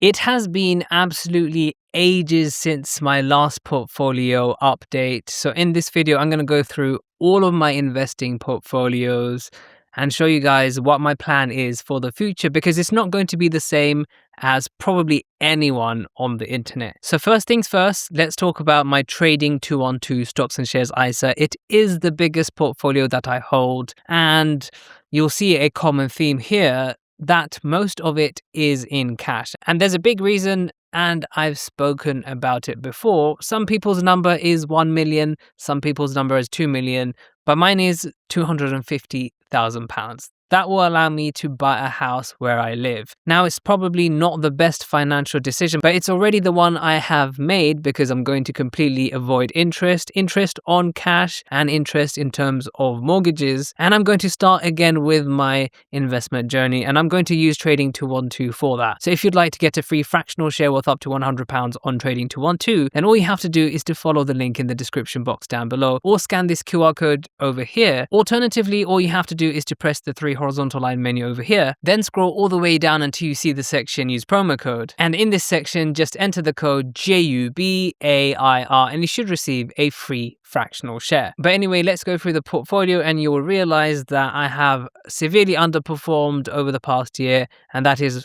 It has been absolutely ages since my last portfolio update. So in this video, I'm going to go through all of my investing portfolios and show you guys what my plan is for the future, because it's not going to be the same as probably anyone on the internet. So first things first, let's talk about my trading 212 stocks and shares ISA. It is the biggest portfolio that I hold, and you'll see a common theme here that most of it is in cash. And there's a big reason, and I've spoken about it before. Some people's number is 1 million, some people's number is 2 million, but mine is £250,000. That will allow me to buy a house where I live. Now, it's probably not the best financial decision, but it's already the one I have made because I'm going to completely avoid interest on cash and interest in terms of mortgages. And I'm going to start again with my investment journey, and I'm going to use Trading 212 for that. So if you'd like to get a free fractional share worth up to £100 on Trading 212, then all you have to do is to follow the link in the description box down below or scan this QR code over here. Alternatively, all you have to do is to press the three horizontal line menu over here, then scroll all the way down until you see the section use promo code, and in this section just enter the code JUBAIR and you should receive a free fractional share. But anyway, let's go through the portfolio and you will realize that I have severely underperformed over the past year, and that is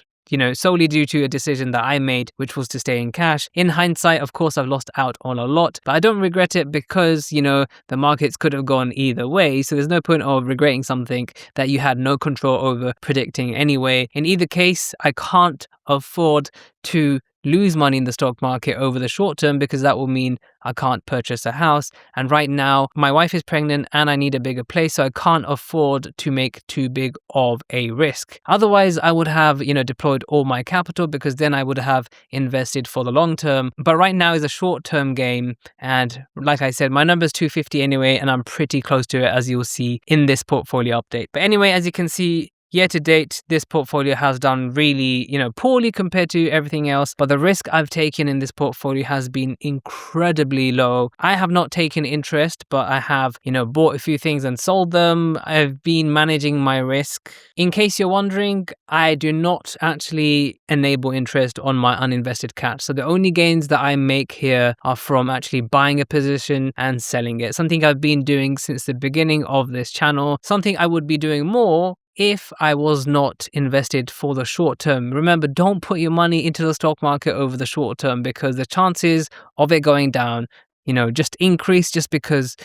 solely due to a decision that I made, which was to stay in cash. In hindsight, of course, I've lost out on a lot, but I don't regret it because, the markets could have gone either way. So there's no point of regretting something that you had no control over predicting anyway. In either case, I can't afford to lose money in the stock market over the short term because that will mean I can't purchase a house. And right now, my wife is pregnant and I need a bigger place, so I can't afford to make too big of a risk. Otherwise, I would have, deployed all my capital because then I would have invested for the long term. But right now is a short term game. And like I said, my number is 250 anyway, and I'm pretty close to it, as you'll see in this portfolio update. But anyway, as you can see, year to date, this portfolio has done really, poorly compared to everything else, but the risk I've taken in this portfolio has been incredibly low. I have not taken interest, but I have, bought a few things and sold them. I've been managing my risk. In case you're wondering, I do not actually enable interest on my uninvested cash. So the only gains that I make here are from actually buying a position and selling it. Something I've been doing since the beginning of this channel. Something I would be doing more if I was not invested for the short term. Remember, don't put your money into the stock market over the short term because the chances of it going down, just increase just because,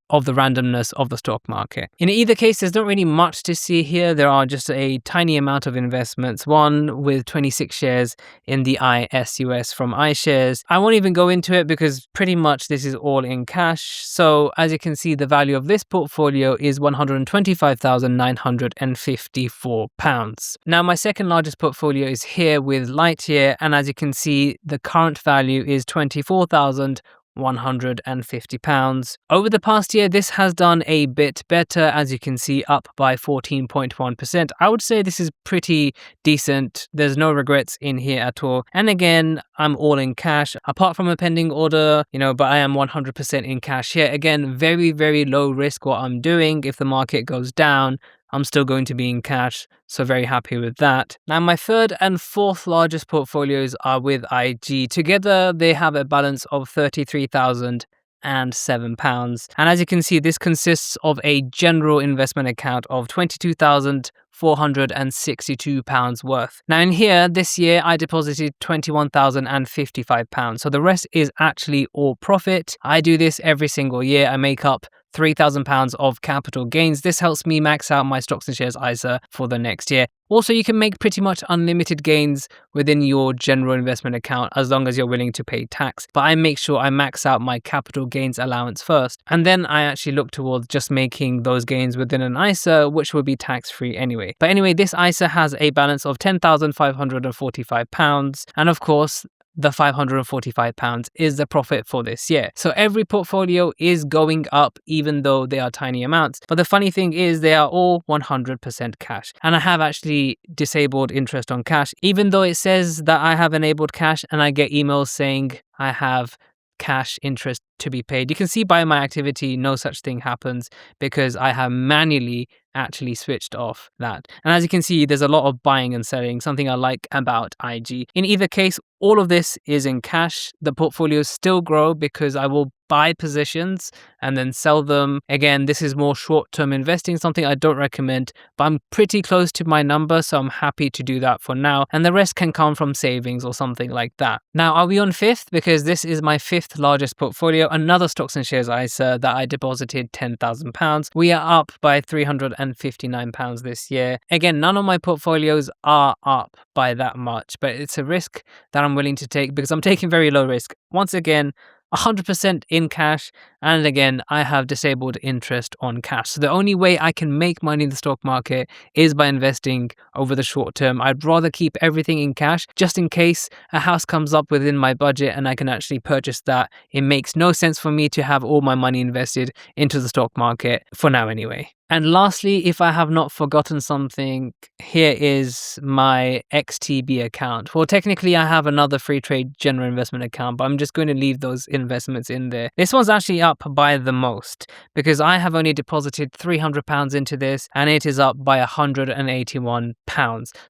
of the randomness of the stock market. In either case, there's not really much to see here. There are just a tiny amount of investments, one with 26 shares in the ISUS from iShares. I won't even go into it because pretty much this is all in cash. So as you can see, the value of this portfolio is £125,954. Now, my second largest portfolio is here with Lightyear, and as you can see, the current value is £24,150. Over the past year, this has done a bit better, as you can see, up by 14.1%. I would say this is pretty decent. There's no regrets in here at all. And again, I'm all in cash, apart from a pending order, but I am 100% in cash here. Again, very, very low risk what I'm doing. If the market goes down, I'm still going to be in cash, so very happy with that. Now, my third and fourth largest portfolios are with IG. Together, they have a balance of £33,007. And as you can see, this consists of a general investment account of £22,462 worth. Now in here, this year, I deposited £21,055. So the rest is actually all profit. I do this every single year. I make up £3,000 of capital gains. This helps me max out my stocks and shares ISA for the next year. Also, you can make pretty much unlimited gains within your general investment account as long as you're willing to pay tax. But I make sure I max out my capital gains allowance first. And then I actually look towards just making those gains within an ISA, which will be tax-free anyway. But anyway, this ISA has a balance of £10,545. And of course, the £545 is the profit for this year. So every portfolio is going up, even though they are tiny amounts. But the funny thing is they are all 100% cash. And I have actually disabled interest on cash, even though it says that I have enabled cash and I get emails saying I have cash interest to be paid. You can see by my activity, no such thing happens because I have manually actually switched off that. And as you can see, there's a lot of buying and selling, something I like about IG. In either case, all of this is in cash. The portfolios still grow because I will buy positions and then sell them. Again, this is more short-term investing, something I don't recommend, but I'm pretty close to my number, so I'm happy to do that for now. And the rest can come from savings or something like that. Now, are we on fifth? Because this is my fifth largest portfolio, another stocks and shares ISA that I deposited £10,000. We are up by £359 this year. Again, none of my portfolios are up by that much, but it's a risk that I'm willing to take because I'm taking very low risk. Once again, 100% in cash, and again, I have disabled interest on cash. So the only way I can make money in the stock market is by investing over the short term. I'd rather keep everything in cash just in case a house comes up within my budget and I can actually purchase that. It makes no sense for me to have all my money invested into the stock market for now anyway. And lastly, if I have not forgotten something, here is my XTB account. Well, technically I have another free trade general investment account, but I'm just going to leave those investments in there. This one's actually up by the most because I have only deposited £300 into this and it is up by £181.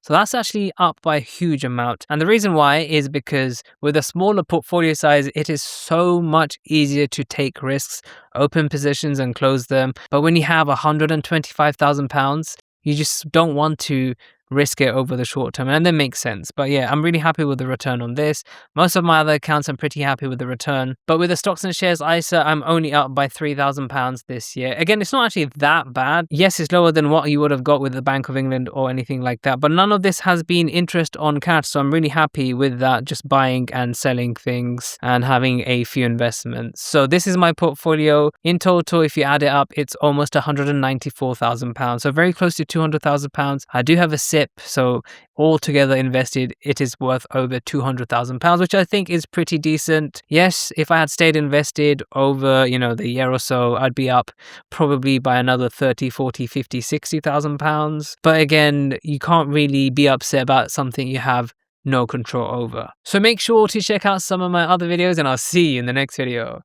So that's actually up by a huge amount. And the reason why is because with a smaller portfolio size, it is so much easier to take risks, open positions and close them. But when you have £125,000, you just don't want to risk it over the short term, and that makes sense. But yeah, I'm really happy with the return on this. Most of my other accounts, I'm pretty happy with the return. But with the stocks and shares ISA, I'm only up by £3,000 this year. Again, it's not actually that bad. Yes, it's lower than what you would have got with the Bank of England or anything like that, but none of this has been interest on cash, so I'm really happy with that, just buying and selling things and having a few investments. So this is my portfolio. In total, if you add it up, it's almost £194,000, so very close to £200,000. I do have a SIP, so altogether invested, it is worth over £200,000, which I think is pretty decent. Yes, if I had stayed invested over, the year or so, I'd be up probably by another 30, 40, 50, £60,000. But again, you can't really be upset about something you have no control over. So make sure to check out some of my other videos and I'll see you in the next video.